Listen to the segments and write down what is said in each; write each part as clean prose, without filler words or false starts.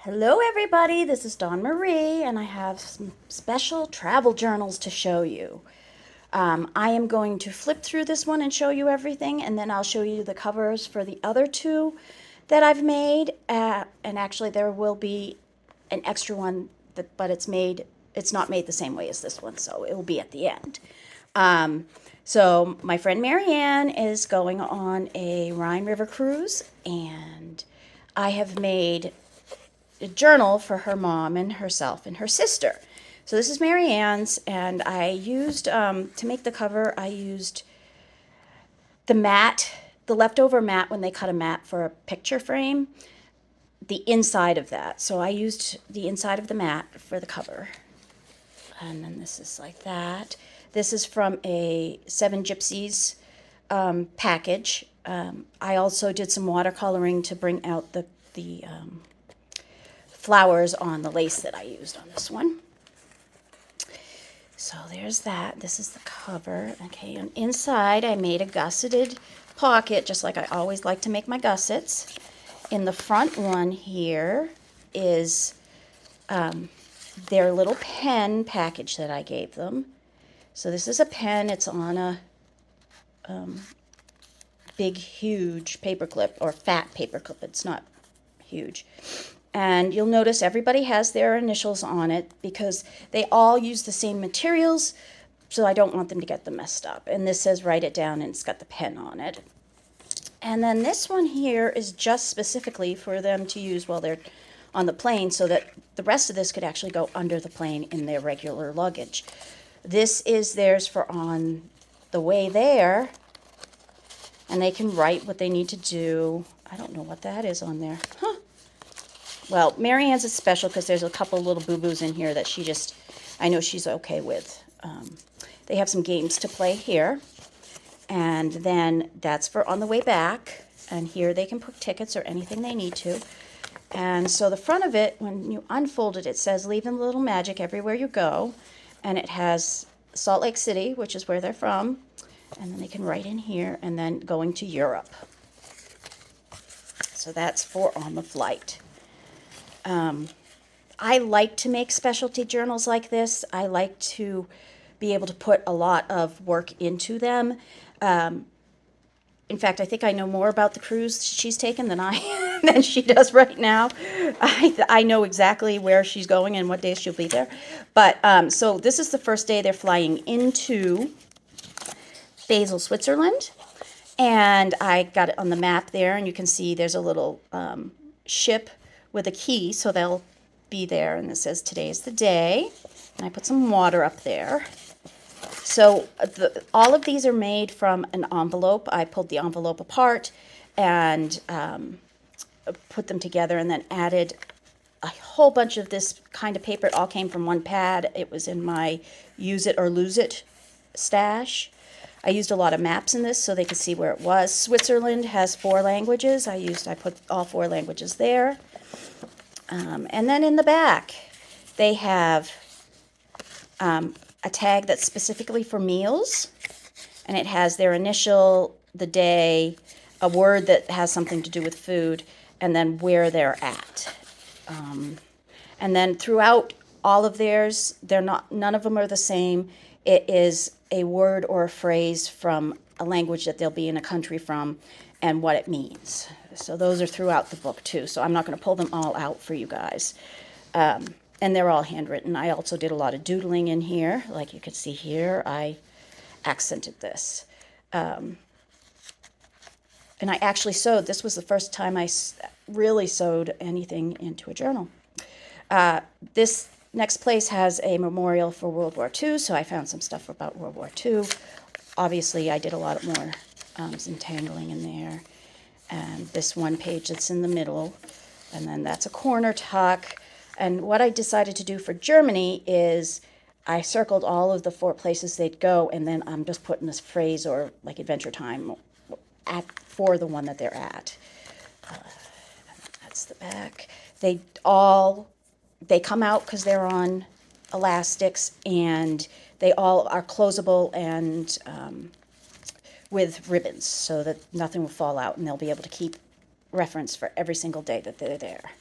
Hello, everybody. This is Dawn Marie, and I have some special travel journals to show you. I am going to flip through this one and show you everything, and then I'll show you the covers for the other two that I've made. And actually, there will be an extra one, but it's not made the same way as this one, so it will be at the end. So my friend Marianne is going on a Rhine River cruise, and I have made a journal for her mom and herself and her sister. So this is Marianne's, and I used, to make the cover, I used the mat, the leftover mat when they cut a mat for a picture frame, the inside of that. So I used the inside of the mat for the cover. And then this is like that. This is from a Seven Gypsies package. I also did some watercoloring to bring out the flowers on the lace that I used on this one. So there's that. This is the cover. Okay, and inside I made a gusseted pocket, just like I always like to make my gussets. In the front one here is their little pen package that I gave them. So this is a pen. It's on a big, huge paper clip, or fat paper clip. It's not huge. And you'll notice everybody has their initials on it because they all use the same materials, so I don't want them to get them messed up. And this says write it down, and it's got the pen on it. And then this one here is just specifically for them to use while they're on the plane, so that the rest of this could actually go under the plane in their regular luggage. This is theirs for on the way there, and they can write what they need to do. I don't know what that is on there. Huh. Well, Marianne's is special because there's a couple little boo-boos in here that I know she's okay with. They have some games to play here. And then that's for on the way back. And here they can put tickets or anything they need to. And so the front of it, when you unfold it, it says, leave a little magic everywhere you go. And it has Salt Lake City, which is where they're from. And then they can write in here, and then going to Europe. So that's for on the flight. I like to make specialty journals like this. I like to be able to put a lot of work into them. In fact, I think I know more about the cruise she's taken than she does right now. I know exactly where she's going and what days she'll be there. But so this is the first day they're flying into Basel, Switzerland. And I got it on the map there, and you can see there's a little ship with a key, so they'll be there, and it says today is the day. And I put some water up there. So all of these are made from an envelope. I pulled the envelope apart and put them together, and then added a whole bunch of this kind of paper. It all came from one pad. It was in my use it or lose it stash. I used a lot of maps in this so they could see where it was. Switzerland has 4 languages. I put all 4 languages there. And then in the back, they have a tag that's specifically for meals, and it has their initial, the day, a word that has something to do with food, and then where they're at. And then throughout all of theirs, none of them are the same. It is a word or a phrase from a language that they'll be in a country from and what it means. So those are throughout the book too. So I'm not going to pull them all out for you guys. And they're all handwritten. I also did a lot of doodling in here. Like you can see here, I accented this. And I actually sewed. This was the first time I really sewed anything into a journal. This next place has a memorial for World War II, so I found some stuff about World War II. Obviously, I did a lot more entangling in there. And this one page that's in the middle, and then that's a corner tuck. And what I decided to do for Germany is I circled all of the 4 places they'd go, and then I'm just putting this phrase or like Adventure Time for the one that they're at. That's the back. They come out because they're on elastics, and they all are closable and with ribbons so that nothing will fall out, and they'll be able to keep reference for every single day that they're there.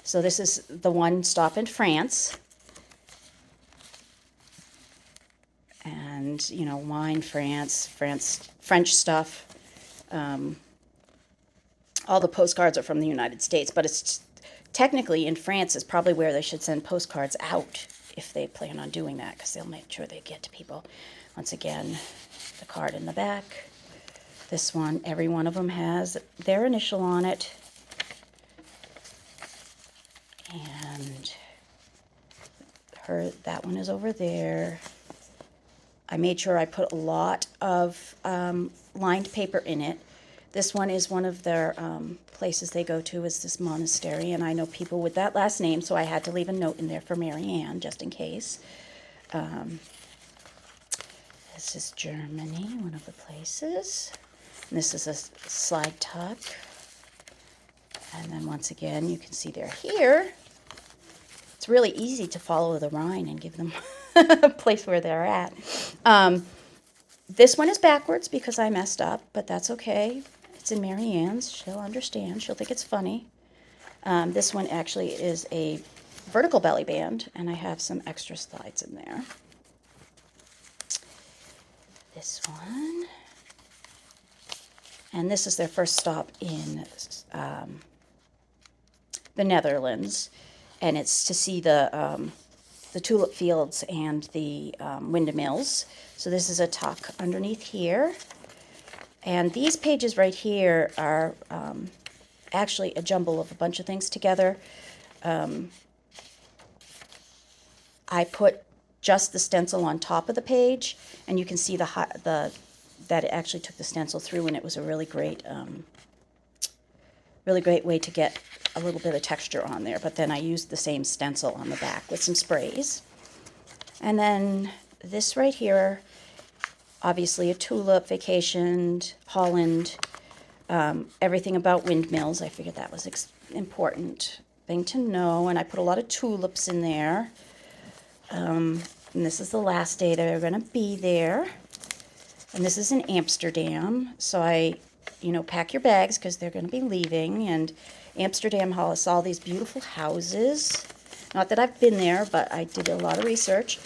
So this is the one stop in France. And, you know, wine, France, French stuff. All the postcards are from the United States, but it's technically in France is probably where they should send postcards out if they plan on doing that, because they'll make sure they get to people. Once again, the card in the back. This one, every one of them has their initial on it. And that one is over there. I made sure I put a lot of lined paper in it. This one is one of their places they go to, is this monastery, and I know people with that last name, so I had to leave a note in there for Mary Ann, just in case. This is Germany, one of the places. And this is a slide tuck. And then once again, you can see they're here. It's really easy to follow the Rhine and give them a place where they're at. This one is backwards because I messed up, but that's okay. It's in Mary Ann's. She'll understand. She'll think it's funny. This one actually is a vertical belly band, and I have some extra slides in there. This one. And this is their first stop in the Netherlands, and it's to see the tulip fields and the windmills. So this is a tuck underneath here. And these pages right here are actually a jumble of a bunch of things together. I put just the stencil on top of the page, and you can see that it actually took the stencil through, and it was a really great way to get a little bit of texture on there. But then I used the same stencil on the back with some sprays. And then this right here, obviously a tulip, vacationed, Holland, everything about windmills. I figured that was important thing to know, and I put a lot of tulips in there. And this is the last day they're going to be there. And this is in Amsterdam, so pack your bags because they're going to be leaving. And Amsterdam has all these beautiful houses. Not that I've been there, but I did a lot of research.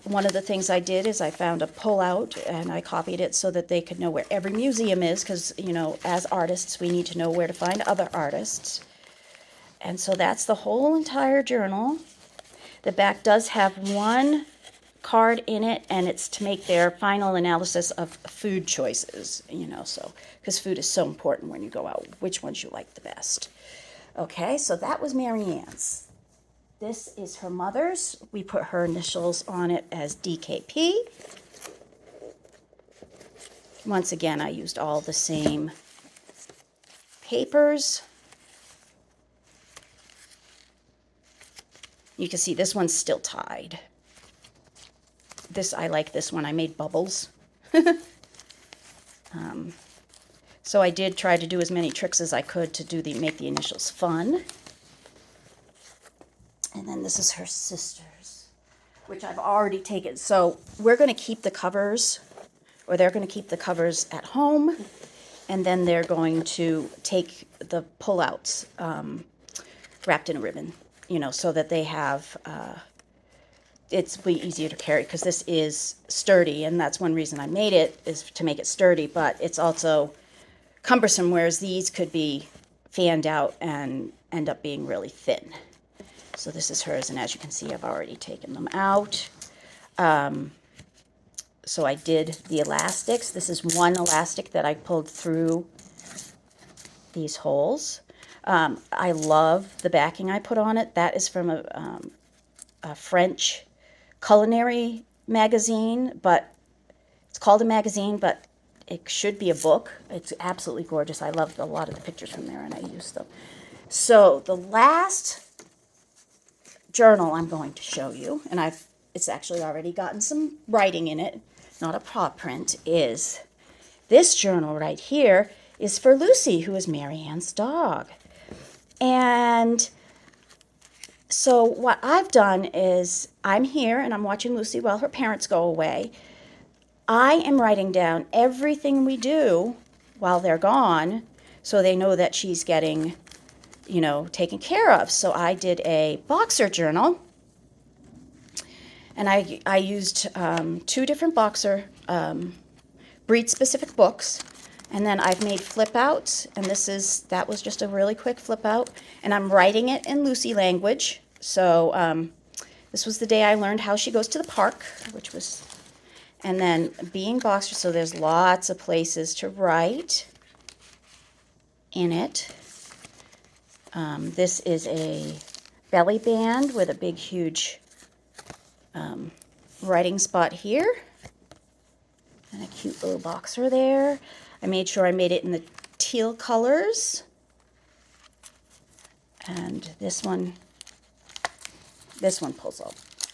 One of the things I did is I found a pull-out, and I copied it so that they could know where every museum is, because, as artists, we need to know where to find other artists. And so that's the whole entire journal. The back does have one card in it, and it's to make their final analysis of food choices, so because food is so important when you go out, which ones you like the best. Okay, so that was Mary Ann's. This is her mother's. We put her initials on it as DKP. Once again, I used all the same papers. You can see this one's still tied. I like this one. I made bubbles. So I did try to do as many tricks as I could to make the initials fun. And then this is her sister's, which I've already taken. So we're going to keep the covers, or they're going to keep the covers at home, and then they're going to take the pullouts wrapped in a ribbon, so that they have, it's way easier to carry, because this is sturdy, and that's one reason I made it, is to make it sturdy, but it's also cumbersome, whereas these could be fanned out and end up being really thin. So this is hers, and as you can see, I've already taken them out. So I did the elastics. This is one elastic that I pulled through these holes. I love the backing I put on it. That is from a French culinary magazine, but it's called a magazine, but it should be a book. It's absolutely gorgeous. I loved a lot of the pictures from there, and I used them. So the last journal I'm going to show you, and it's actually already gotten some writing in it, not a paw print, is this journal right here is for Lucy, who is Mary Ann's dog. And so what I've done is I'm here and I'm watching Lucy while her parents go away. I am writing down everything we do while they're gone, so they know that she's getting, you know, taken care of. So I did a boxer journal, and I used 2 different boxer breed-specific books, and then I've made flip outs, and that was just a really quick flip out, and I'm writing it in Lucy language. So this was the day I learned how she goes to the park, which was, and then being boxer, so there's lots of places to write in it. This is a belly band with a big, huge writing spot here, and a cute little boxer there. I made sure I made it in the teal colors. And this one pulls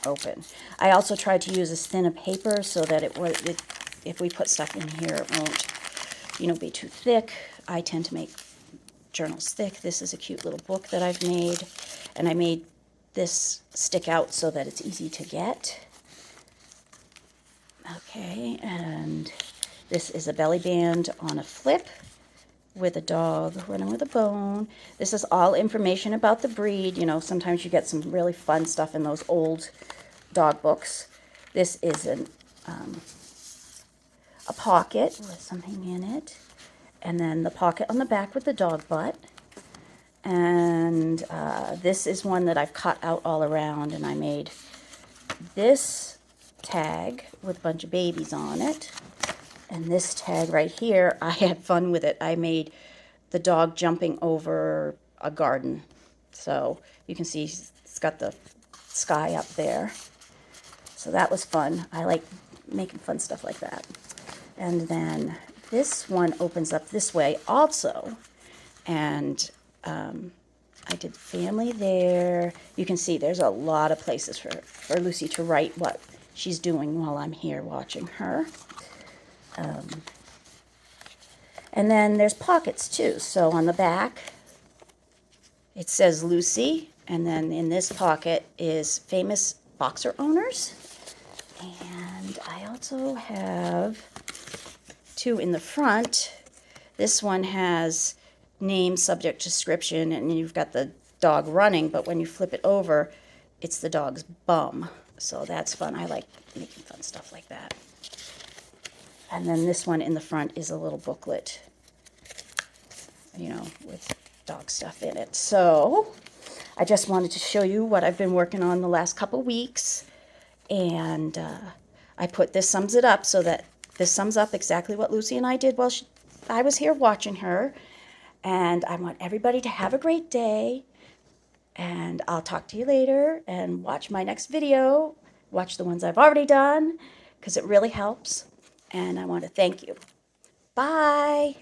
open. I also tried to use as thin a paper so that if we put stuff in here, it won't, you know, be too thick. I tend to make journals thick. This is a cute little book that I've made, and I made this stick out so that it's easy to get. Okay, and this is a belly band on a flip with a dog running with a bone. This is all information about the breed. You know, sometimes you get some really fun stuff in those old dog books. This is a pocket with something in it, and then the pocket on the back with the dog butt. And this is one that I've cut out all around, and I made this tag with a bunch of babies on it. And this tag right here, I had fun with it. I made the dog jumping over a garden. So you can see it's got the sky up there. So that was fun. I like making fun stuff like that. And then this one opens up this way also. And I did family there. You can see there's a lot of places for Lucy to write what she's doing while I'm here watching her. And then there's pockets too. So on the back, it says Lucy, and then in this pocket is famous boxer owners. And I also have 2 in the front. This one has name, subject, description, and you've got the dog running, but when you flip it over, it's the dog's bum. So that's fun. I like making fun stuff like that. And then this one in the front is a little booklet, you know, with dog stuff in it. So I just wanted to show you what I've been working on the last couple weeks. And I put this sums it up, so that this sums up exactly what Lucy and I did while I was here watching her. And I want everybody to have a great day. And I'll talk to you later, and watch my next video. Watch the ones I've already done, because it really helps. And I want to thank you. Bye.